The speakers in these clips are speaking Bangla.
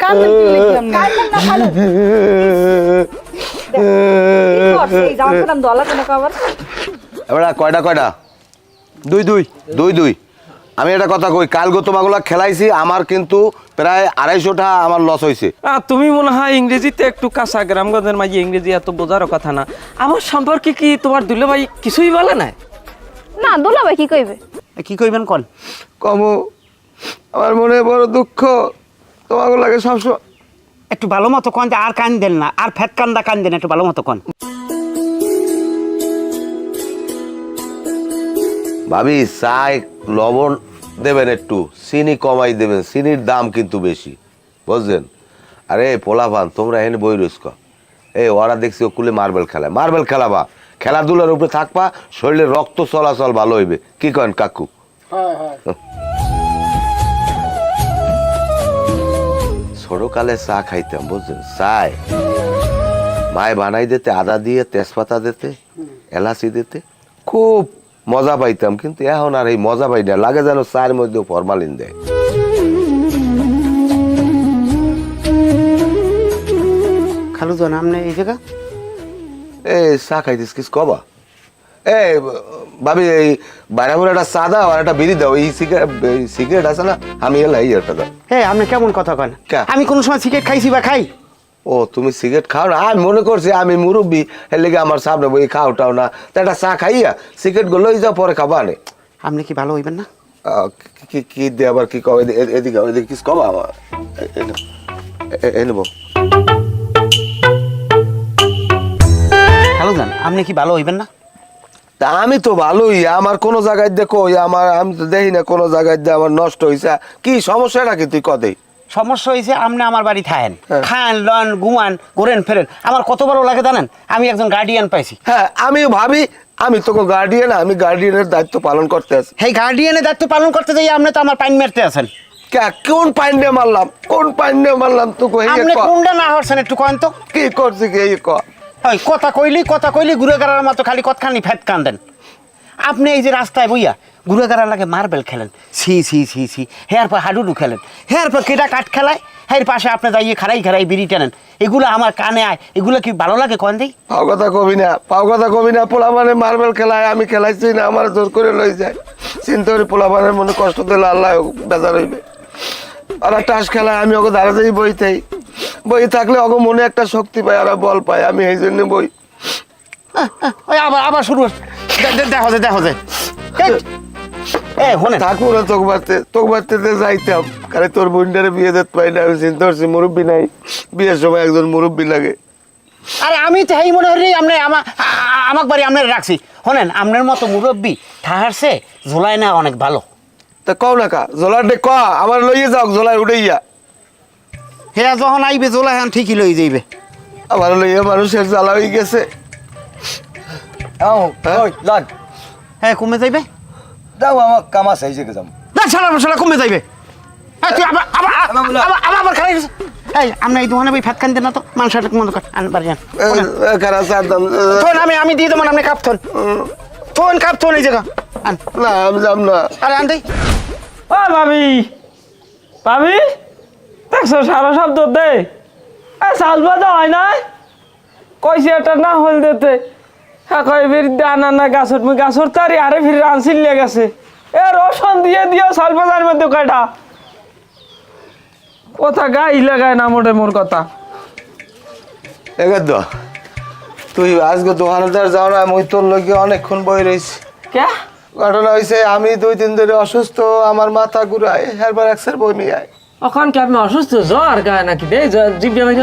কান্দেন কি লিখি আপনি কান্দেন না খালু কি করছে এই জামা কালাম দলা কেন কভার এবারে কয়টা দুই আমি একটা কথা কই কাল গো তোমাগুলা খেলাইছি আমার কিন্তু প্রায় 250টা আমার লস হয়েছে। তুমি মনে হয় ইংরেজিতে একটু কাঁচা গ্রামগঞ্জের মাঝে ইংরেজি এত বোঝারও কথা না। আমার সম্পর্কে কি তোমার দুলে ভাই কিছুই বলে না? না দুলা ভাই কি কইবে কি কইবেন কোন কমু আমার মনে বড় দুঃখ তোমাগুলাকে সবসময় একটু ভালো মতো কোন আর কান দেন না আর ফেট কান্দা কান দেন একটু ভালো মতো কোন ভাবি চাই লবণ দেবেন একটু চিনি কমাই দেবেন চিনির দাম কিন্তু বেশি বুঝছেন। আরে পোলাপান তোমরা এনে বই রইস্ক এই ওরা দেখছি ওকুলে মার্বেল খেলাবা খেলাধুলার উপরে থাকবা শরীরে রক্ত চলাচল ভালো হইবে কি করেন কাকু? ছোটকালে চা খাইতাম বুঝছেন চাই মায় বানাই দিতে আদা দিয়ে তেজপাতা দিতে এলাচি দিতে খুব মজা পাইতাম কিন্তু এখন আর এই মজা পাই না লাগে যেন চায়ের মধ্যে ফরমালিন দেয়। খালু জন আপনি এই জায়গা এই চা খাইতিস কিস কবা এই ভাবি এই বাইরে করে একটা চা দাও আর একটা বিড়ি দাও এই সিগারেট আছে না আমি এলা এই একটা দাও। হ্যাঁ আপনি কেমন কথা কেন আমি কোন সময় সিগারেট খাইছি বা খাই? ও তুমি সিগারেট খাও না আমি মনে করছি আমি মুরব্বী এর লেগে আমার সামনে বই খাওটাও না তা একটা চা খাইয়া সিগারেট গুলো লই যাও পরে খাবা নে। আপনি কি ভালো হইবেন না? কি দিয়ে আবার কি কবে এদিকে এদিকে কিস কবা নেব খালু জন আপনি কি ভালো হইবেন না? তা আমি তো ভালোই আমার কোনো জায়গায় দেখো আমার আমি তো দেখি না কোনো জায়গায় দিয়ে আমার নষ্ট হয়েছে কি সমস্যাটা কি তুই কদেই সমস্যা হয়েছে আপনি আমার বাড়ি থাকেন খান লন ঘুমান ঘুরেন ফেরেন আমার কত বড় লাগে জানেন আমি একজন গার্ডিয়ান পাইছি। হ্যাঁ আমি ভাবি আমি তোকে গার্ডিয়ান আমি গার্ডিয়ানের দায়িত্ব পালন করতে আছি। এই গার্ডিয়ানের দায়িত্ব পালন করতে যাই আপনি তো আমার পাইন মারতে আছেন। কোন পাইন্ডে মারলাম তোকে আপনি কোনটা না হচ্ছেন একটু কন তো কি করছি কি এই কথা কইলি ঘুরে গাড়ার মতো খালি কতখানি ফ্যাট কান্দেন। আপনি এই যে রাস্তায় বইয়া ঘুরে গাড়ার লাগে মার্বেল খেলেন ছি হেয়ার পর হাডুডু খেলেন হেয়ার পর কেটা কাঠ খেলায় হের পাশে আপনি যাইয়ে খাড়াই বিড়ি টানেন এগুলো আমার কানে আয় এগুলো কি ভালো লাগে কন দেই? পাও কথা কবি না পোলা মানে মার্বেল খেলায় আমি খেলাইছি না আমার জোর করে লই যায় চিন্তা করি পোলা মানের মনে কষ্ট দিলে আল্লাহ বেজার হইবে। ওরা টাস খেলায় আমি ওকে দাঁড়া যাই বই থাকলে ওকে মনে একটা শক্তি পায় আর বল পায় আমি এই জন্য বই ওই আবার শুরু দেখো যে থাকবো না তোক বাড়তে যাইতাম কারণ তোর বোনটারে বিয়ে দিতে পারি না আমি চিন্তা করছি মুরব্বী নাই বিয়ের সময় একজন মুরব্বী লাগে। আরে আমি তো এই মনে করি আপনি আমার বাড়ি আপনার রাখছি শোনেন আপনার মতো মুরব্বী থাহারছে ঝোলায় না অনেক ভালো। তা কও না কা জোলার ডে ক আমার লইয়ে যাও জোলায় উঠেইয়া হ্যাঁ যখন আইবে জোলায় এখন ঠিকই লই যাইবে আমার লইয়া মানুষের জ্বালা হয়ে গেছে। হ্যাঁ কমে যাইবে যাও আমার কামা চাইছে যাম না সারা কমে যাইবে। তুই আবার খারাই এই আমরা এই দোকানে বই ফ্যাট খান দেন না তো মানুষের মতো আন বাড়ি আমি দিয়ে দেবো আপনি কাপ থন এই জায়গা আন না আমি যাম না আরে আন দেই ও ভাবি দেখছো সারা শব্দ দে চাল বাজা হয় না কইছি একটা না হল দিতে হ্যাঁ কয় ফির আনা না গাছর তারি আরে ফির আনছিল লে গেছে এ রসন দিয়ে দিও চাল বাজার মধ্যে কয়টা কথা গাই লাগায় না মোর কথা এগাদ তুই আজকে দোকানদার যাও না আমি তোর লোক অনেকক্ষণ বই রয়েছি। কে ঘটনা হয়েছে আমি 2-3 দিন ধরে অসুস্থ আমার মাথা ঘুরায় হেরবার এক্সের বই নিয়ে আয় ওখান কি আপনি অসুস্থ জ্বর গায়ে নাকি দে জিভটা ভাই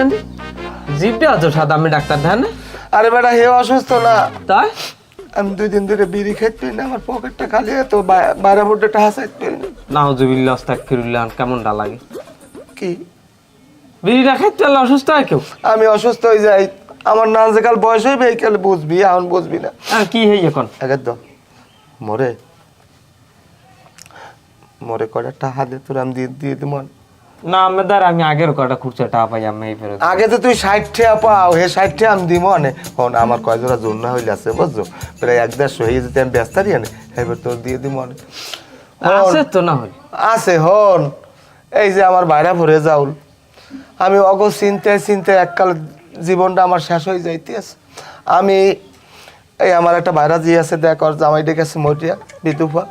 জিভটা তো সাদা আমি ডাক্তার ধান আরে বেটা হে অসুস্থ না তাই আমি 2 দিন ধরে বিড়ি খেতে পারি না আমার পকেটটা খালি তো 12 ফুটে টাকা চাইতে পারি না। নাউজুবিল্লাহ আস্তাগফিরুল্লাহ কেমনটা লাগে কি বিড়িটা খাইতে পারলে অসুস্থ হয় কেউ? আমি অসুস্থ হয়ে যাই আমার নান যে কাল বয়স হইবে এই কালে বুঝবি এখন বুঝবি না। আর কি হই এখন এগাদ মরে কয়টা টাকা দে তোর আমি দিয়ে দিব না আমাদের আমি আগের কটা খুচরা টাকা পাই আমি এই ফেরত আগে তো তুই 60 টাকা পাও হে 60 টাকা আমি দিব না এখন আমার কয় জোড়া জোর হইলে আছে বুঝছো প্রায় 1-1.5 হয়ে যেতে আমি ব্যস্ত আরি না এবার তোর দিয়ে দিব না আছে তো না হল আছে হন এই যে আমার বাইরা ভরে যাউল আমি অগ চিন্তায় চিন্তায় এককাল জীবনটা আমার শেষ হয়ে যাইতে আছে। আমি এই আমার একটা ভাইরা জি আছে দেখ, ওর জামাই ডেকেছে মটিয়া বিধুফা,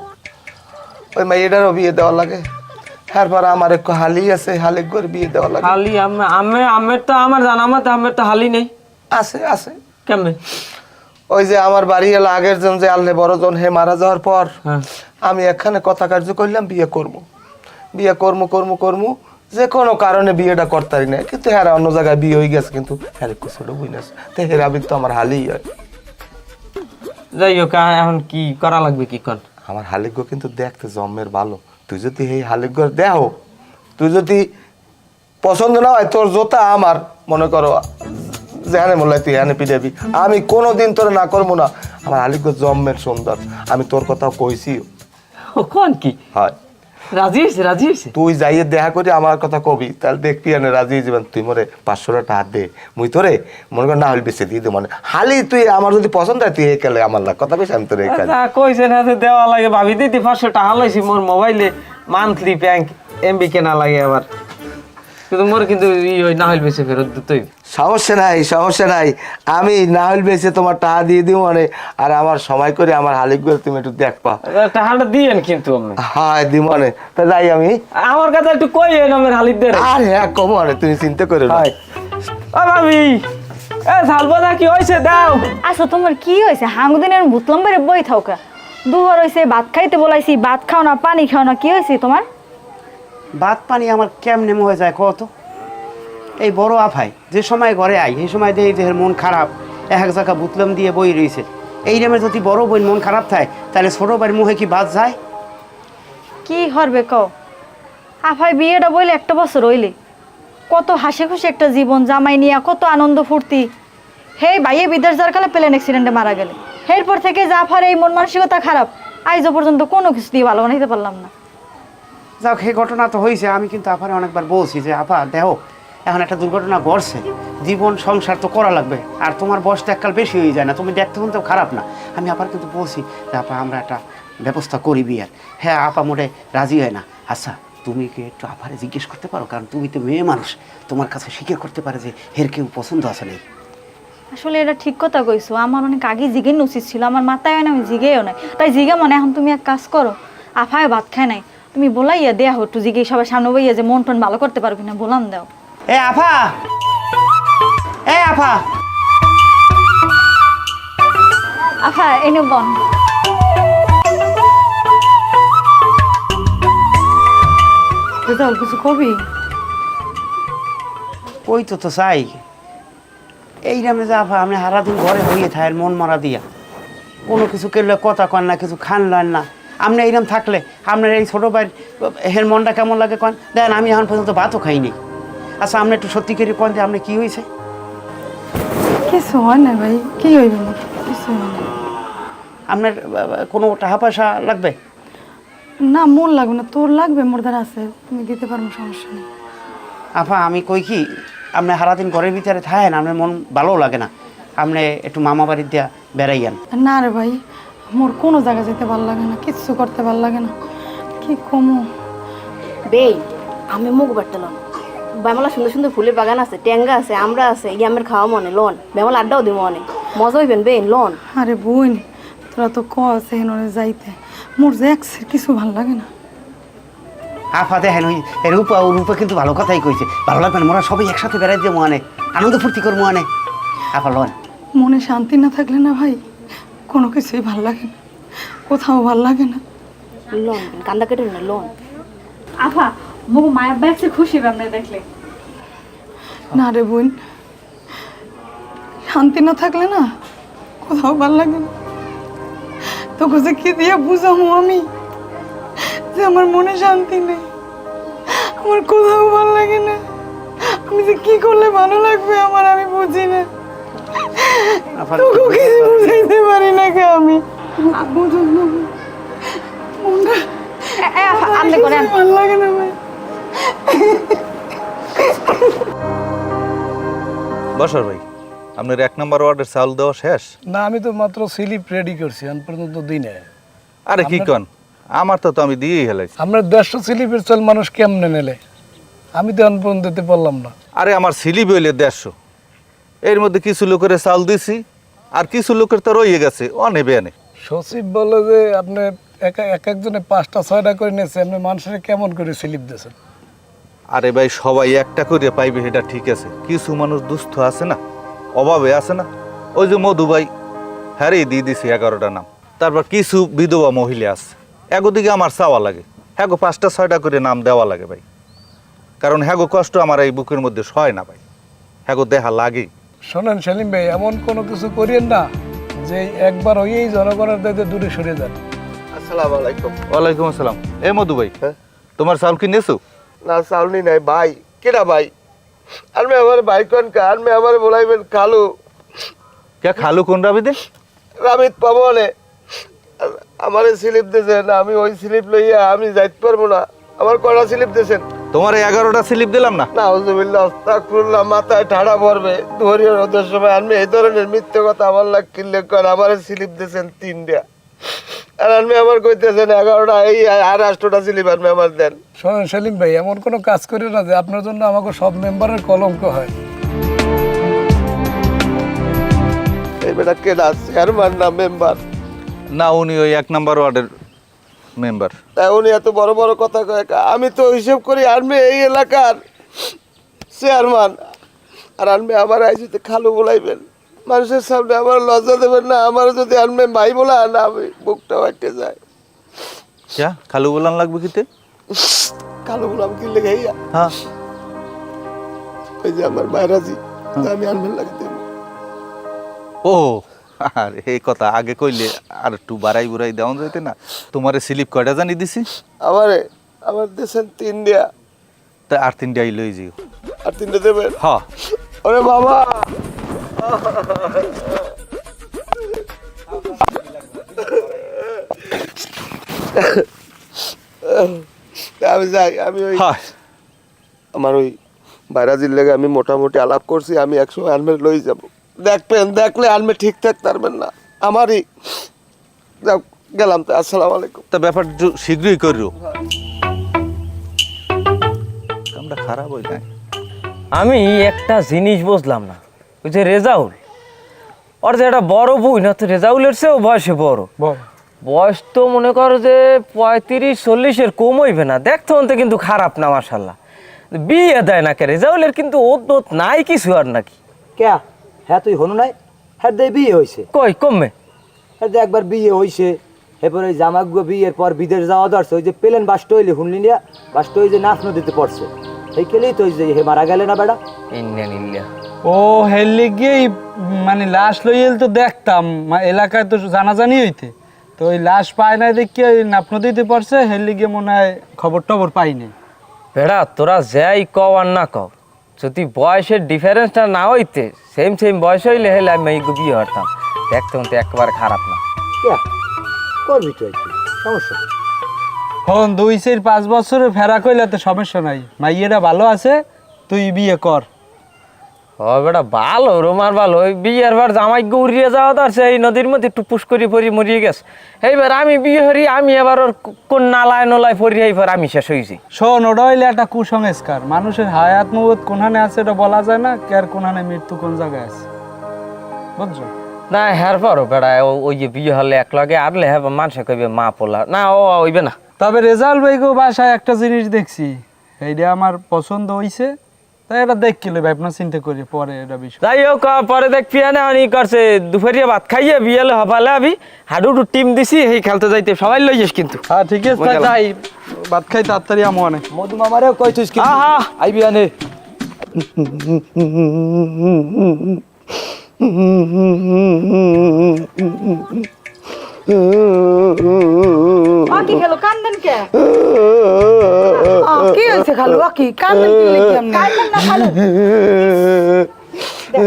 ওই মেয়েটারও বিয়ে দেওয়া লাগে। তারপর আমার একটু হালি আছে, হালি করে বিয়ে দেওয়া লাগে। হালি আমের তো আমার জানা মতে আমের তো হালি নেই। আছে আছে কেমনে? ওই যে আমার বাড়ি এলো আগের জন যে আল্লে বড়জন হে মারা যাওয়ার পর আমি এখানে কথা কার্য করলাম বিয়ে করবো যে কোনো কারণে বিয়েটা করতারি না, কিন্তু হ্যাঁ অন্য জায়গায় বিয়ে হয়ে গেছে, কিন্তু হ্যাঁ ছোট বুঝিস তো হেরাবির তো আমার হালি হয়। যাই হোক এখন কি করা লাগবে কি কর? আমার হালিগ্য কিন্তু দেখতে জন্মের ভালো। তুই যদি এই হালিগ্য দেহ, তুই যদি পছন্দ না হয় তোর জোতা আমার মনে করো যেখানে বললে তুই এখানে পিটাবি, আমি কোনোদিন তোর না করবো না। আমার হালিগ্য জন্মের সুন্দর, আমি তোর কথাও কইছি। কোন কি হয় রাজি হয়েছে? তুই যাইয়ে দেখা করি আমার কথা কবি, তাহলে দেখবি এনে রাজি হয়ে যাবেন। তুই মরে 500 টাকা দে, মুই তোরে মনে কর না হলে বেশি দিয়ে দে, মানে হালি তুই আমার যদি পছন্দ হয় তুই এই কালে আমার লাগ কথা বেশি আমি তোর এই কালে কইছেন হাতে দেওয়া লাগে ভাবি দিতে 500 টাকা লাইছি মোর মোবাইলে মান্থলি ব্যাংক এমবি কেনা লাগে আবার, কিন্তু মোর কিন্তু না হইল বেশি ফেরত দিতেই। সমস্যা নাই আমি না হইল বেশি তোমার টাকা দিয়ে দিব মানে, আর আমার সময় করে আমার হালিক করে তুমি একটু দেখবা। টাকাটা দিয়েন কিন্তু আমি। হ্যাঁ দিব মানে, তা যাই আমি আমার কথা একটু কইয়েন আমার হালিক দের। আর হ্যাঁ কম মানে তুমি চিন্তা করে না। ও ভাবি এ ঝালবাদা কি হইছে দাও। আচ্ছা তোমার কি হয়েছে? হাঙ্গুদিনের ভূতলম বেড়ে বই থাকা দুহর হয়েছে, ভাত খাইতে বলাইছি, ভাত খাও না, পানি খাও না, কি হয়েছে তোমার? ভাত পানি আমার কেমনে হয়ে যায় কত? এই বড় আফাই যে সময় ঘরে আই এই সময় দেখি যে মন খারাপ, এক জায়গা বুতলাম দিয়ে বই রয়েছে। এই নামের যদি বড় বোন মন খারাপ থাকে তাহলে ছোট ভাইয়ের মুখে কি বাদ যায়? কি করবে কও? আফাই বিয়েটা বইলে 1 বছর হইলে কত হাসি খুশি একটা জীবন, জামাই নিয়ে কত আনন্দ ফুর্তি। হে ভাইয়ে বিদেশ যার কালে প্লেন অ্যাক্সিডেন্টে মারা গেলে, এরপর থেকে যে আফার এই মন মানসিকতা খারাপ, আজও পর্যন্ত কোনো কিছু দিয়ে ভালো বানাইতে পারলাম না। যাক সেই ঘটনা তো হয়েছে, আমি কিন্তু আফারে অনেকবার বলছি যে আপা দেখো এখন একটা দুর্ঘটনা ঘটছে, জীবন সংসার তো করা লাগবে, আর তোমার বয়সটা এককাল বেশি হয়ে যায় না, তুমি দেখতে শুনতে খারাপ না। আমি আপার কিন্তু বলছি যে আপা আমরা একটা ব্যবস্থা করি বিয়ার। হ্যাঁ আপা মোটে রাজি হয় না। আচ্ছা তুমি কি একটু আপারে জিজ্ঞেস করতে পারো, কারণ তুমি তো মেয়ে মানুষ, তোমার কাছে স্বীকার করতে পারে যে এর কেউ পছন্দ আছে নেই। আসলে এটা ঠিক কথা কইছো, আমার অনেক আগে জিগেন উচিত ছিল, আমার মাথায় হয় না, আমি জিগেও নাই। তাই জিগে মনে এখন তুমি এক কাজ করো, আফায় ভাত খায় নাই, তুমি বলাইয়া দেয়া একটু জিগে সবার সামনে বইয়া যে মন টন ভালো করতে পারবি না, বলান দাও। এ আফা, এ আফা, আফা এনে বন। রেজাল কিছু কবি? ওই তো চাই এই নামে যে আফা আপনি সারাদিন ঘরে হইয়ে থাকেন মন মারা দিয়া, কোনো কিছু করলে কথা কন না, কিছু খান লান না। আপনি এইরকম থাকলে আপনার এই ছোটো ভাইয়ের হের মনটা কেমন লাগে কন? দেখেন আমি এখন পর্যন্ত ভাতও খাইনি। আচ্ছা আপনি একটু সত্যি করে কন যে আপনি কী হয়েছে? কিছু হয় না ভাই, কি হইবে না, কিছু হয় না। আপনার কোনো টাকা পয়সা লাগবে? না মোর লাগবে না, তোর লাগবে, মোর দ্বারা আছে, তুমি দিতে পারবো, সমস্যা নেই। আফা আমি কই কি আপনি সারাদিন ঘরের ভিতরে থাকেন, আপনার মন ভালো লাগে না, আপনি একটু মামা বাড়ির দিয়া বেড়াইয়ান। না রে ভাই, মোর কোনো জায়গা যেতে ভালো লাগে না, কিচ্ছু করতে ভালো লাগে না, কি কমু। বেই আমি মুখ বাটলাম, বেমালা সুন্দর সুন্দর ফুলের বাগান আছে, ট্যাঙ্গা আছে, আমরা আছে, ইয়ামের খাওয়া মনে লোন, বেমালা আড্ডাও দিব মনে, মজা হইবেন বেন লোন। আরে বোন তোরা তো কছে হেনরে যাইতে, মোর যে কিছু ভালো লাগে না। আফা দেখেন ওই রূপা, ও রূপা কিন্তু ভালো কথাই কইছে, ভালো লাগবে না, মোরা সবাই একসাথে বেড়াই দিয়ে মনে আনন্দ ফুর্তি করবো মনে। আফা লোন মনে শান্তি না থাকলে না ভাই কোনো কিছুই ভালো লাগে না, কোথাও ভালো লাগে না। লোন কান্দা কেটে না লোন। আফা মুখ মায়ের ব্যাগসে খুশি হবে আমরা দেখলে। না রে বোন, শান্তি না থাকলে না কোথাও ভালো লাগে না। তোকে যে কি দিয়ে বুঝামো আমি যে আমার মনে শান্তি নেই, আমার কোথাও ভালো লাগে না, আমি যে কি করলে ভালো লাগবে আমার, আমি বুঝি না, তোকে কিছু বুঝাইতে পারি না কে আমি। বুঝুন না মনটা আপনি করেন ভালো লাগে না ভাই। বসর ভাই, আপনার 1 নম্বর ওয়ার্ডের চাউল দেওয়া শেষ? না আমি তো মাত্র স্লিপ রেডি করছি, এখন পর্যন্ত দিই না। আরে কি কন, আমার তো আমি দিয়েই হেলাইছি। আমরা 150 স্লিপের চাল মানুষ কেমনে নেলে? আমি তো আনপূর্ণ দিতে পারলাম না। আরে আমার স্লিপ হইলে 150, এর মধ্যে কিছু লোকের চাল দিছি আর কিছু লোকের তো রয়ে গেছে, ও নেবে এনে। সচিব বলে যে আপনি এক একজনে 5টা 6টা করে নিয়েছে, আপনি মানুষের কেমন করে স্লিপ দিয়েছেন? আরে ভাই সবাই একটা করে পাইবে এটা ঠিক আছে, কিছু মানুষ দুস্থ আছে না, অভাবে আছে না, ওই যে মধু ভাই হ্যাঁ দিয়ে দিছি 11টা নাম। তারপর কিছু বিধবা মহিলা আছে, একদিকে আমার চাওয়া লাগে, হ্যাঁ 5টা 6টা করে নাম দেওয়া লাগে ভাই, কারণ হ্যাঁ কষ্ট আমার এই বুকের মধ্যে সয় না ভাই, হ্যাঁ দেখা লাগে। শোনেন সেলিম ভাই, এমন কোনো কিছু করিয়েন না যে একবার হয়েই জনগণের দায়িত্বে দূরে সরে যান। আসসালামু আলাইকুম। ওয়ালাইকুম আসসালাম। এ মধু ভাই, হ্যাঁ? তোমার চাউল কি নেছো? না চাউনি নাই ভাই। কেডা ভাই? আমি আমার ভাই কোন কান মে আমার বলাইবেন কালু কে খালু কোন রাবি দে? রামিত পাবনে আমার স্লিপ দিয়েছেন, আমি ওই স্লিপ লইয়া আমি যাইতে পারবো না। আমার কটা স্লিপ দিয়েছেন? তোমার 11টা স্লিপ দিলাম না? নাউজুবিল্লাহ, আস্তাগফিরুল্লাহ, মাথায় ঠাড়া পড়বে। ধরিয়ে ওদের সময় আমি এই ধরনের মিথ্যে কথা আমার লাগ কিনলে কর। আমার স্লিপ দিয়েছেন 3টা, আর আমি আমার কইতেছেন 11টা, এই আর 8টা স্লিপ আপনি আমার দেন। শোনেন সেলিম ভাই, এমন কোনো কাজ করি না যে আপনার জন্য আমাকে সব মেম্বারের কলঙ্ক হয়। এই বেটা কেডা? চেয়ারম্যান না মেম্বার? না, উনি ওই 1 নাম্বার ওয়ার্ডের মেম্বার। তাই উনি এত বড় বড় কথা কয়? আমি তো হিসেব করি আনবে এই এলাকার চেয়ারম্যান, আর আনবে আমার আইসিতে খালু বলাইবেন, মানুষের সামনে আমার লজ্জা দেবেন না। আমার যদি আনবে ভাই বলা না, আমি বুকটা হাঁটতে যায়। যা খালু বলান লাগবে কিতে? খালু বলাম কি লেগে হ্যাঁ, ওই যে আমার বাইরাজি, আমি আনবেন লাগে দেব। ও আর এই কথা আগে কইলে আর একটু বাড়াই বুড়াই দেওয়া যাইতে না? তোমার স্লিপ কয়টা জানি দিছি? আমার দেশেন 3টা, তা আর 3টাই লই যাও। আর 3টা দেবেন? হ্যাঁ। ওরে বাবা, আমি যাই। আমি ওই হ্যাঁ, আমার ওই বাইরাজির লেগে আমি মোটামুটি আলাপ করছি, আমি 100 আনমে লই যাব। দেখবেন, দেখলে আনমে ঠিক থাক পারবেন না আমারই। যাও, গেলাম তো। আসসালামু আলাইকুম। তা ব্যাপারটা একটু শীঘ্রই করিও, কামটা খারাপ হই নাই। আমি একটা জিনিস বুঝলাম না, ওই যে রেজাউল, ওর যে একটা বড় বই না, তো রেজাউলের চেয়েও বয়সে বড়। বয়স তো মনে করো যে 35-40-এর কম হইবে না, দেখতে অন্তে কিন্তু খারাপ না মাশাল্লাহ। বিয়ে দেয় না কে রেজাউলের? কিন্তু ওত নাই কিছু আর নাকি? কে? হ্যাঁ তুই হনু নাই? হ্যাঁ দে বিয়ে হয়েছে। কই কমে? হ্যাঁ একবার বিয়ে হয়েছে, এরপরে ওই জামাগুলো বিয়ের পর বিদেশ যাওয়া দরছে, ওই যে প্লেন বাস্ট হইলে শুনলি না, বাস্ট হয়ে যে নাচ নদীতে পড়ছে, এই খেলেই তো ওই যে হে মারা গেলে না বেড়া। ইন্ডিয়া ও হেললে গিয়ে মানে লাশ লইয়েল তো দেখতাম এলাকায়, তো জানাজানি হইতে, তো ওই লাশ পায় না দেখি ওই নাপনো দিতে পারছে, হেললে গিয়ে মনে হয় খবর টবর পাইনি। বেড়া তোরা যাই কও আর না কও, যদি বয়সের ডিফারেন্সটা না হইতে, সেম বয়স হইলে হেলে আমি এই বিয়ে হতাম। দেখতে হতে একেবারে খারাপ না। কে করবি তুই? সমস্যা হন 2-5 বছরে ফেরা কইলে তো সমস্যা নাই, মাইয়েরা ভালো আছে, তুই বিয়ে কর। ও বেটা ভালো, রোমার ভালো, ওই বিয়ের বার জামাই উড়িয়ে যাওয়া তো এই নদীর মধ্যে একটু পুষ করি পরি মরিয়ে গেছে। এইবার আমি বিয়ে হরি, আমি এবার ওর কোন নালায় নলায় পরি, এইবার আমি শেষ হয়েছি। শোন, ওটা হইলে একটা কুসংস্কার, মানুষের হায়াত মৌত কোনখানে আছে এটা বলা যায় না, কে আর কোনখানে মৃত্যু কোন জায়গায় আছে, বুঝছো? না হ্যার পরও বেড়া ওই যে বিয়ে হলে এক লগে আনলে হ্যাঁ মানুষে কইবে মা পোলা, না ও হইবে না। তবে রেজাল্ট ভাইগো বাসায় একটা জিনিস দেখছি, এইটা আমার পছন্দ হইছে, তাই এটা দেখি ভাই, আপনার চিন্তা করি পরে এটা বিষয়। যাই হোক, পরে দেখবি না অনেক করছে দুপুরিয়া ভাত খাইয়ে বিয়েলে হবালে আমি হাডুডু টিম দিছি, সেই খেলতে যাইতে সবাই লই যাস কিন্তু। হ্যাঁ ঠিক আছে, তাই ভাত খাই তাড়াতাড়ি আমো অনেক। মধু মামারেও কইছিস কি আইবি আনে? কি হলো, কান্দেন কে? কি হয়েছে খালু? কি কান্দেন? কি লেগে আপনি? কান্দেন না খালু। দেখ,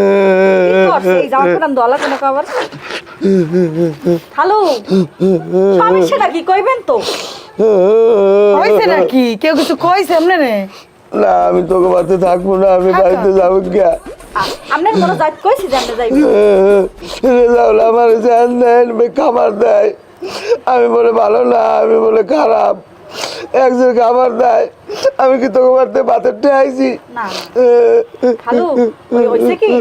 কি করছে? এই জামা পরান দলা কেন কবার? খালু, সমস্যাটা কি কইবেন তো? হয়েছে নাকি? কেউ কিছু কইছে আপনি রে? না, আমি তোকে বাড়িতে থাকবো না, আমি বাড়িতে যাবো। কে আপনার মনে যাইতে কইছি যে আমরা যাইব। রেজাউল আমার জান দেয়, খাবার দেয়, আমি বলে ভালো না, আমি বলে খারাপ। একজন খাবার দেয়, আমি কি তোকে মারতে ভাতের ঠেয়াইছি? না খালু হইছে কি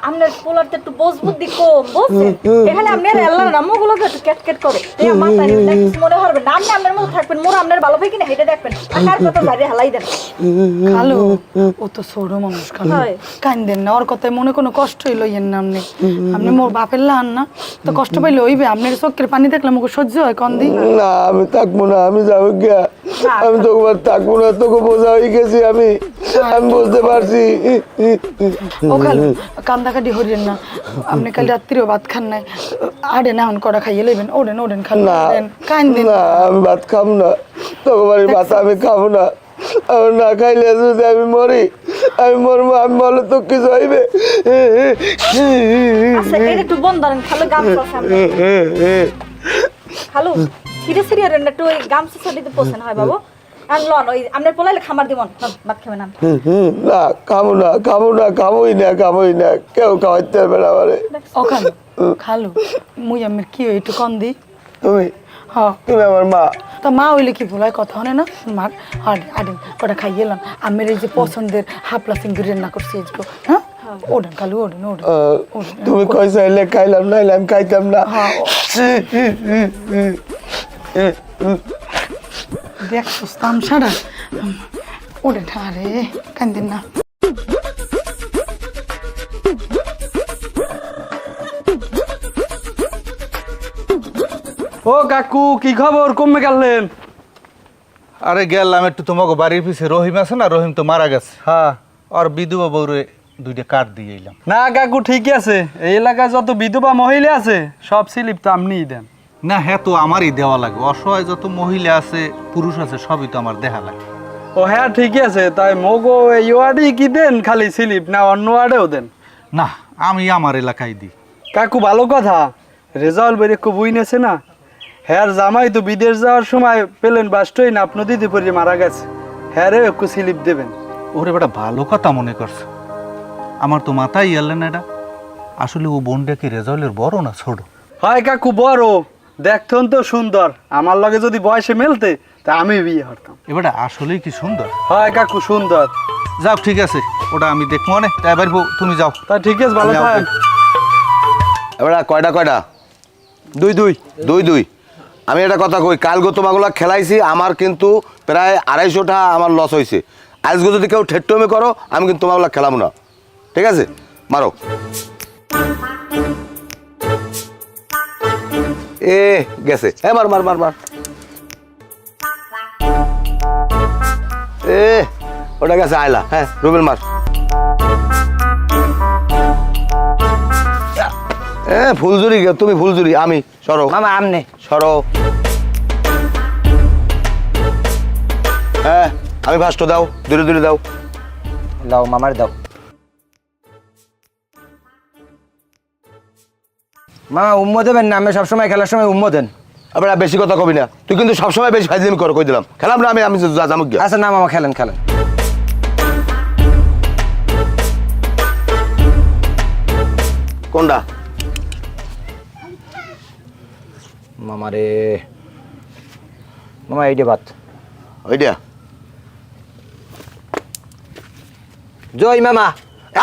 আপনার পোলার তো একটু বোঝ বুদ্ধি কম বুঝছেন, এখানে আপনার আল্লাহর নামগুলো একটু ক্যাটকেট করে এই মাথা নিয়ে কিছু মনে হবে না, আপনি আপনার মতো থাকবেন, মোর আপনার ভালো হয় কিনা হেঁটে দেখবেন, আর কার কথা জারি হালাই দেন। খালু ও তো ছোট মানুষ খালু, হয়। কান্দেন না, ওর কথায় মনে কোনো কষ্টই লইয়েন না। আপনি আপনি মোর বাপের লাহান না, তো কষ্ট পাইলে হইবে। আপনার চোখের পানি দেখলে আমাকে সহ্য হয় কন্দি? না আমি থাকবো না, আমি যাবো গিয়া, আমি তোকে আর থাকবো না, তোকে বোঝা হয়ে গেছি আমি বুঝতে পারছি। ও খালু কান্দাকাটি হরিয়েন না, আপনি কাল রাত্রিও ভাত খান নাই, আড়েন এখন কড়া খাইয়ে লইবেন। ওড়েন ওড়েন খালু, না ওড়েন কান্দেন না, আমি ভাত খাবো না, তোকে বাড়ির ভাত আমি খাবো না। আমি না খাইলে যদি আমি মরি, আমি মরবো, আমি বলে তো কিছু হইবে। আচ্ছা এটা একটু বন্ধ করেন খালু, গামছা সামনে খালু ছিঁড়ে ছিঁড়ে রেন একটু ওই গামছা সাদিতে পোষণ হয় বাবু, আর লন ওই আপনার পোলাইলে খামার দিবন, ভাত খাবেন না। না খাবো না, খাবো না, খাবোই না, খাবোই না, কেউ খাওয়াইতে পারবে না আমারে। ও খালু খালু মুই আমার কি হয় একটু কন্দি? তুমি হ্যাঁ তুমি আমার মা। তা মা হইলে কি ভুলায় কথা হয় না? মার আড়েন কটা খাইয়ে এলাম, আমের এই যে পছন্দের হাপলা সিঙ্গুর রান্না করছি আজকে। হ্যাঁ ওড়েন খালু, ওড়েন ওড়েন ওড়েন। তুমি কই চাইলে খাইলাম, নাইলে আমি খাইতাম না। দেখছো তামসারা, ওড়েন। আরে কান্দেন না। ও কাকু কি খবর, কমে গেলেন? আরে গেলাম একটু তোমাকে বাড়ির পিছে রহিম আছে না, রহিম তো মারা গেছে। হ্যাঁ আর বিধবা বউরে দুইটা কাঠ দিয়ে এলাম। না কাকু ঠিকই আছে, এই এলাকায় যত বিধবা মহিলা আছে সব স্লিপ তো আপনিই দেন। না হ্যাঁ তো আমারই দেওয়া লাগে, অসহায় যত মহিলা আছে পুরুষ আছে সবই তো আমার দেখা লাগে। ও হ্যাঁ ঠিকই আছে, তাই মগো এই ওয়ার্ডেই কি দেন খালি স্লিপ, না অন্য ওয়ার্ডেও দেন? না আমি আমার এলাকায় দিই। কাকু ভালো কথা, রেজাল্ট বেরিয়ে খুব উইনেছে না। হ্যার জামাই তো বিদেশ যাওয়ার সময় পেলেন বাস্টই না আপনি দিতে পারি মারা গেছে, হ্যারে একটু স্লিপ দেবেন। ওরে বেটা ভালো কথা মনে করছে, আমার তো মাথায় এলেন না এটা। আসলে ও বোনটা কি রেজাল্টের বড় না ছোট? হয় কাকু বড়, দেখতেন তো সুন্দর, আমার লগে যদি বয়সে মেলতে তা আমি বিয়ে করতাম। এবারে আসলেই কি সুন্দর। হয় কাকু সুন্দর। যাও ঠিক আছে, ওটা আমি দেখবো মানে, তাই এবার তুমি যাও। তা ঠিক আছে, ভালো আমি থাকেন। এবার কয়টা কয়টা? দুই দুই দুই দুই। আমি একটা কথা কই, কালকে তোমাগুলো খেলাইছি, আমার কিন্তু প্রায় 250টা আমার লস হয়েছে। আজকে যদি কেউ ঠেট্টমি করো আমি কিন্তু তোমাগুলো খেলাম না, ঠিক আছে? মারো। এ গেছে, হ্যাঁ মার মার মার মার। এ ওটা গেছে আয়লা, হ্যাঁ রুবেল মার। ফুলজুরি তুমি ফুলজুরি, আমি সরো মামা আমনে সরো। হ্যাঁ আমি ফার্স্ট দাও, দূরে দূরে দাও। দাও মামার দাও। মামা উম্ম দেবেন না, আমি সবসময় খেলার সময় উম্ম দেন। আবার বেশি কথা কবি না, তুই কিন্তু সবসময় বেশি ফাইজলামি করো, কই দিলাম। খেলাম না আমি, আমি জামুক গিয়া। আচ্ছা না মামা খেলেন খেলেন। কোনটা? মামারে মামা এইটা বাত ওইটা জয় মামা।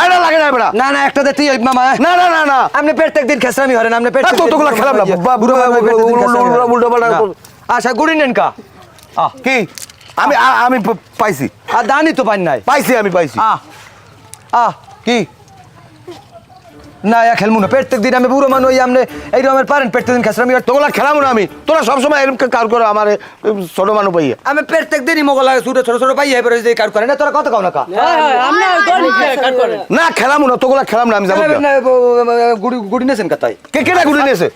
আরে লাগে না বেটা। না না একটা দিতেই হইব মামা। না না না না, আপনি প্রত্যেক দিন খেসরামি হরেন, আপনি আর তোগুলা খেলাম না, উল্টো পাল্টা। আচ্ছা গুড়ি নেন কা কি আমি আমি পাইছি, আর দানি তো পাই নাই। পাইছি আমি পাইছি। কি না খেলবো না প্রত্যেক দিন, আমি বুড়ো মানুষ হই, আপনি এই রকমের পারেন প্রত্যেক দিন খেসরামি। তোগুলা খেলাম না আমি, তোরা সবসময় এরকম কার করো আমার ছোট মানুষ পাইয়া। আমি প্রত্যেক দিনই মোগল ছোট ছোট ছোট পাই এবার যে কার করে না, তোরা কত কাও না কা না খেলাম না, তোগুলা খেলাম না, আমি যাবো গিয়া। গুড়ি গুড়ি নেছেন কাতাই কে কেটা ঘুরে নিয়েছে?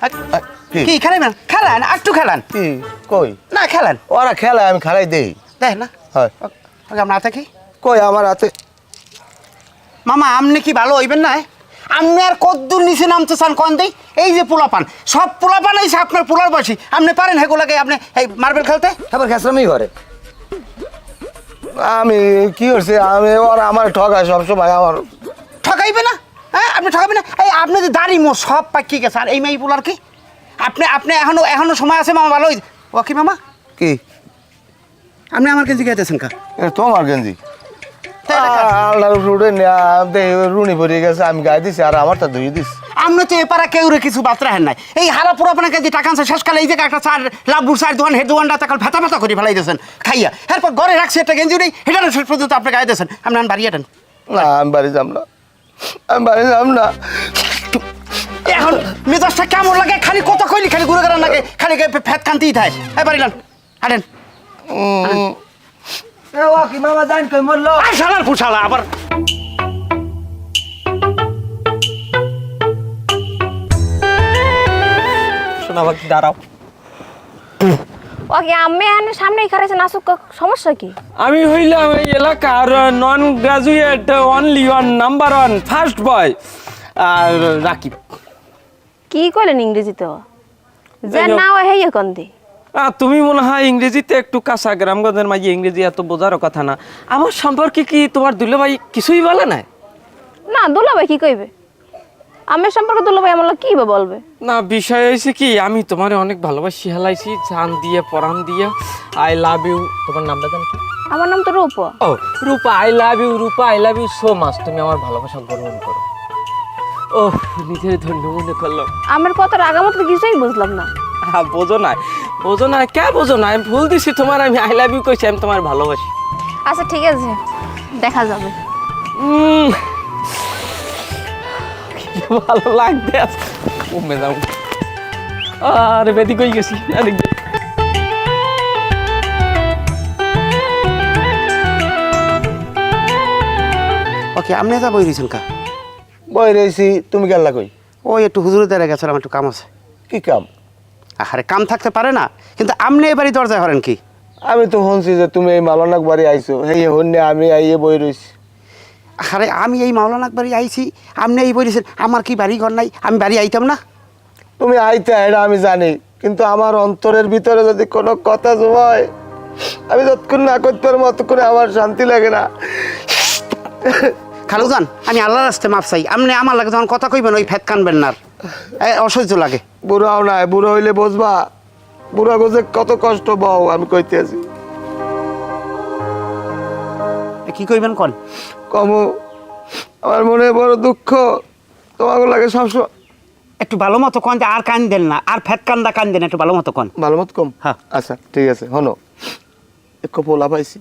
কি খেলেন না? খেলান একটু খেলান কি কই? না খেলান ওরা খেলায়, আমি খেলাই দেই। দেখ না হয় আপনার হাতে কি কই আমার হাতে? মামা আপনি কি ভালো হইবেন না? আপনি আর কদ্দুর নিচে নামতে চান কন দেই? এই যে পোলাপান, সব পোলাপান এই আপনার পোলার বসি, আপনি পারেন হেগুলাকে আপনি এই মার্বেল খেলতে? আবার খেসরামি করে। আমি কি করছি? আমি ওরা আমার ঠকায় সবসময়, আমার ঠকাইবে না? হ্যাঁ আপনি ঠকাবেন না? এই আপনি যে দাড়ি মোর সব পাকি গেছে, আর এই মেয়ে পোলার কি? আপনি আপনি এখনো এখনো সময় আছে মামা, ভালো ও কি মামা কি আপনি আমার গেঞ্জি গাইতেছেন কা এটা তোমার গেঞ্জি তাই না কা? আল্লাহর উপরে রুনি পড়ে গেছে আমি গায়ে দিছি আর আমারটা ধুয়ে দিছি আপনি তো এপারা কেউ কিছু বাত রাখেন নাই এই হারা পুরো আপনাকে যে টাকা আনছে শেষকালে এই জায়গায় একটা চার লাভুর চার দোকান হেড দোকানটা তাকাল ভেতা ভেতা করে ফেলাই দিয়েছেন খাইয়া এরপর ঘরে রাখছি একটা গেঞ্জি নেই হেটা শেষ পর্যন্ত আপনি গায়ে দিয়েছেন আপনি বাড়ি আটেন না আমি বাড়ি যাব না আমি বাড়ি যাব না এখন মেজাজটা কেমন লাগে খালি কথা কইলি খালি ঘুরে গেলাম লাগে খালি ফ্যাট কান্তিই থাকে হ্যাঁ বাড়িলাম হাঁটেন কি মামা জান কই মরলো শালার ফুসালা আবার শোনা বাকি দাঁড়াও ওকে আমি এখানে সামনেই খারাইছে নাসুক সমস্যা কি আমি হইলাম এই এলাকার non graduate only one number one first boy আর রাকিব কি কইলেন ইংরেজিতে যে জানো- না হয় হেই কন্দি তুমি মনে হয় ইংরেজিতে একটু কাঁচা গ্রামগঞ্জের মাঝে ইংরেজি এত বোঝারও কথা না আমার সম্পর্কে কি তোমার দুলে ভাই কিছুই বলে না না দুলাভাই কি কইবে আমার সম্পর্কে দুলাভাই আমার কি বলবে না বিষয় হয়েছে কি আমি তোমার অনেক ভালোবাসি হেলাইছি জান দিয়ে পরাণ দিয়ে আই লাভ ইউ তোমার নামটা জান কি আমার নাম তো রূপ ও Rupa I love you so much তুমি আমার ভালোবাসা গ্রহণ করো ও নিজের ধন্য মনে করলাম আমার কথার আগামত কিছুই বুঝলাম না বোঝো না কে বোঝো না আমি ভুল দিছি তোমার আমি আই লাভ ইউ কইছি আমি তোমার ভালোবাসি আচ্ছা ঠিক আছে দেখা যাবে কি ভালো লাগবে কমে যাও আরে বেদি কই গেছি আরেক ওকে আপনি যা বই রয়েছেন কা বই রয়েছি তুমি গেলা কই ওই একটু হুজুরের দ্বারা গেছে আমার একটু কাম আছে কি কাম আরে কাম থাকতে পারে না কিন্তু আপনি এবারই দরজায় হরেন কি আমি তো শুনছি যে তুমি এই মালনাক বাড়ি আইছো এই হন্যে আমি আইয়ে বই রয়েছি আরে আমি এই মাওলানাক বাড়ি আইছি আপনি এই বই রয়েছেন আমার কি বাড়ি ঘর নাই আমি বাড়ি আইতাম না তুমি আইতে এটা আমি জানি কিন্তু আমার অন্তরের ভিতরে যদি কোনো কথা জমায় আমি যতক্ষণ না করতে পারবো ততক্ষণ আমার শান্তি লাগে না খালুজান আমি আল্লাহর রাস্তে মাপ চাই আপনি আমার লাগে যখন কথা কইবেন ওই ফ্যাট কানবেন না আর। অসহ্য লাগে বুড়াও নাই বুড়ো হইলে বুঝবা বুড়া গোজে কত কষ্ট বউ আমি কইতে আছি কি কইবেন কোন কমু আমার মনে বড় দুঃখ তোমাকে লাগে সবসময় একটু ভালো মতো কন যে আর কান দেন না আর ফ্যাট কান্দা কান দেন একটু ভালো মতো কন ভালো মত কম হ্যাঁ। আচ্ছা ঠিক আছে হনো একটু পোলা পাইছি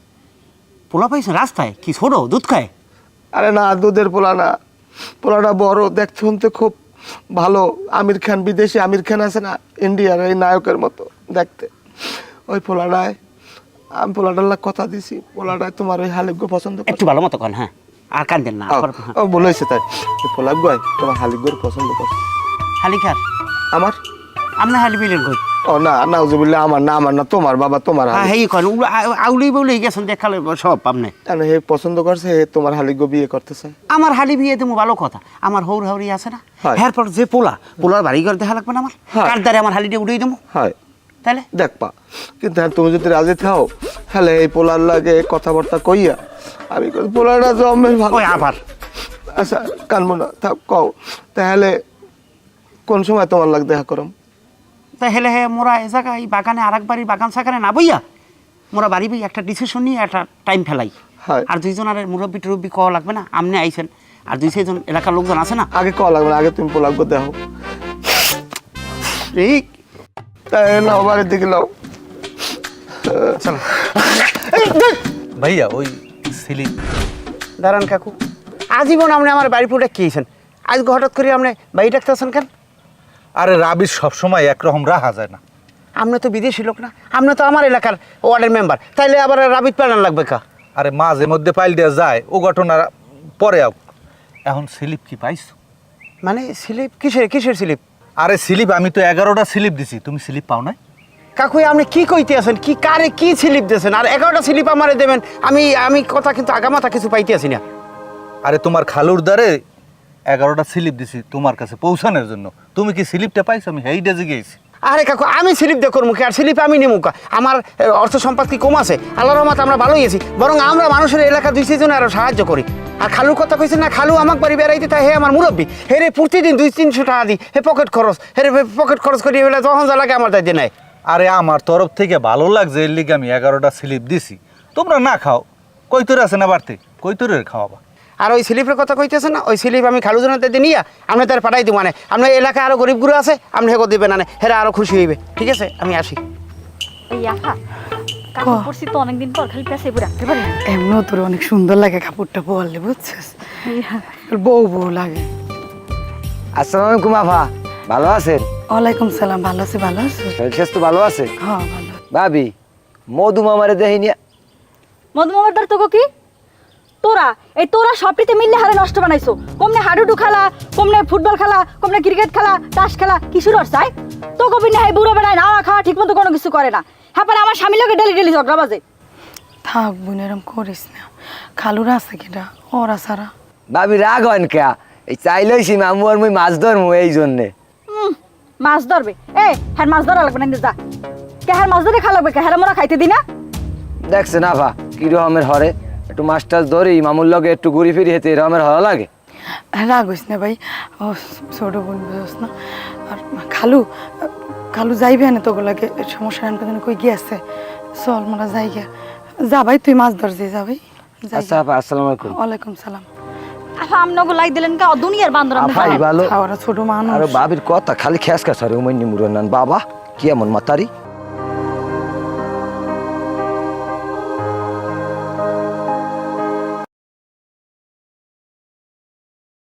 পোলা পাইছেন রাস্তায় কি ছোট দুধ খায় আরে না দুধের পোলা না পোলাটা বড় দেখতে শুনতে খুব ভালো আমির খান বিদেশি আমির খান আছে না ইন্ডিয়ার এই নায়কের মতো দেখতে ওই পোলাটায় আমি পোলাটার লাগ কথা দিছি পোলাটায় তোমার ওই হালিগ্য পছন্দ করে। একটু ভালো মতো কন হ্যাঁ আর কান দেন না ও বলেছে তাই পোলাগ্য তোমার হালিগ্যর পছন্দ করে হালি খার আমার আপনি হালি বিলেন কই ও না নাউজুবিল্লাহ আমার না তোমার বাবা তোমার হ্যাঁ হেই কন আউলি বউলি গেছেন দেখালে সব আপনি কেন হে পছন্দ করছে হে তোমার হালিগ্য বিয়ে করতে চায় আমার হালি বিয়ে দেবো ভালো কথা আমার হৌর হাউরি আছে না হয়। এরপর যে পোলার বাড়ি ঘর দেখা লাগবে না আমার হয়। কার দ্বারে আমার হালিটা উড়িয়ে দেবো হয় তাহলে দেখবা কিন্তু হ্যাঁ তুমি যদি রাজি থাও তাহলে এই পোলার লাগে কথাবার্তা কইয়া আমি কই, পোলারটা জমের ভালো ওই আবার আচ্ছা কানবো না থাক কও তাহলে কোন সময় তোমার লাগ দেখা করম তাহলে হে মোরা এ জায়গায় এই বাগানে আর এক বাড়ির বাগান সাগানে না বইয়া মোরা বাড়ি বই একটা ডিসিশন নিয়ে একটা টাইম ফেলাই হয়। আর দুইজন আর মুরব্বী টুরব্বি কওয়া লাগবে না আপনি আইছেন আর দুই চারজন এলাকার লোকজন আছে না আগে কল লাগবে না আগে তুমি পোলাগ্য দেখো ঠিক তাই নাও বাড়ির দিকে নাও ভাইয়া ওই সিলি দাঁড়ান কাকু আজীবন আপনি আমার বাড়ি পুরে খেয়েছেন আজকে হঠাৎ করে আপনি বাড়ি ডাকতেছেন কেন আরে রাবির সবসময় একরকম রাহা যায় না আপনি তো বিদেশি লোক না আপনি তো আমার এলাকার ওয়ার্ডের মেম্বার তাইলে আবার রাবিত পালান লাগবে কা আরে মাঝে মধ্যে পাইল দেওয়া যায় ও ঘটনা পরে আও এখন স্লিপ কি পাইছো মানে স্লিপ কিসের স্লিপ আরে স্লিপ আমি তো 11টা স্লিপ দিছি তুমি স্লিপ পাও না কাকু আপনি কি কইতে আছেন কি কারে কি স্লিপ দিয়েছেন আর 11টা স্লিপ আমারে দেবেন আমি কথা কিন্তু আগামাথা কিছু পাইতে আছি না আরে তোমার খালুর দ্বারে 11টা স্লিপ দিছি তোমার কাছে পৌঁছানোর জন্য তুমি কি স্লিপটা পাইছো আমি হেইডে জিগেছি আরে কাকু আমি স্লিপ দিয়ে করবো কি আর স্লিপ আমি নেবো কা আমার অর্থ সম্পদ কি কম আছে আল্লাহর রহমত আমরা ভালোই আছি বরং আমরা মানুষের এলাকা দুই সেজনে আরো সাহায্য করি আর খালুর কথা কইছেন না খালু আমাকে বাড়ি বেড়াইতে তাই হে আমার মুরব্বী হে রে প্রতিদিন 200-300 টাকা দিই হে পকেট খরচ করি এবেলা যখন যা লাগে আমার দায়িত্ব নেয় আরে আমার তরফ থেকে ভালো লাগছে এর লিগে আমি 11টা স্লিপ দিছি। তোমরা না খাও, কৈতর আছে না বাড়তে, কৈতরের খাওয়াবা। আর ওই স্লিপের কথা কইতেছে না, ওই স্লিপ আমি খালুজনাতে নিয়ে আপনি তার পাঠাই দিব, মানে আপনার এলাকায় আরো গরিব গুরু আছে, আপনি হেগো দিবেন, মানে হেরা আরো খুশি হইবে। ঠিক আছে, আমি আসি। এই আফা কাপড় পরছি তো অনেকদিন পর, খালি পেছে বই রাখতে পারি না। এমনও তোর অনেক সুন্দর লাগে কাপড়টা পরলে, বুঝছিস? বউ বউ লাগে। আসসালামু আলাইকুম আফা, ভালো আছেন? ওয়ালাইকুম সালাম, ভালো আছে? ভালো আছে? শরীর স্বাস্থ্য ভালো আছে? হ্যাঁ ভালো। ভাবি মধু মামারে দেখিনি। মধুমামার দ্বার তোকে কি তোরা সবটিতে মিললে হারে নষ্ট বানাইছো। কমনে হাডুডু খেলা, কমনে ফুটবল খেলা, কমনে ক্রিকেট খেলা, তাস খেলা, কি শুরু চাই তো কবি না? এই বুড়ো বেড়ায় না খাওয়া ঠিক মতো কোনো কিছু করে না। হ্যাঁ পরে আমার স্বামী লোকে ডেলি ডেলি ঝগড়া বাজে। থাক বোন, এরম করিস না। খালুরা আছে কেটা, ওরা সারা। ভাবি রাগ হন কে? এই চাইলেছি মামু আর মুই মাছ ধরমু এই জন্যে। মাছ ধরবে? হ্যাঁ মাছ ধরা লাগবে না, যা কে হ্যাঁ মাছ ধরে খা লাগবে কে? হ্যাঁ মোরা খাইতে দি না? দেখছেন আফা কি রকমের হরে, একটু মাছ টাছ ধরি মামুর লগে একটু ঘুরি ফিরি হেতে এরকমের হওয়া লাগে। রাগ হইস না ভাই, ও ছোট বোন বুঝস না। আর খালু যাইবে না তোগুলাকে, সমস্যা আমি কই গিয়েছে। চল মোরা যাই গিয়া। যা ভাই, তুই মাছ ধর, যে যা ভাই। আচ্ছা আপা, আসসালামু আলাইকুম। ওয়ালাইকুম সালাম। আফা আমনগো লাই দিলেন কা দুনিয়ার বান্দর আমরা। আফাই ভালো। ওরা ছোট মানুষ। আর ভাবির কথা খালি খেস খেস হরে উমাইনি মুরনান বাবা কি এমন মাতারি।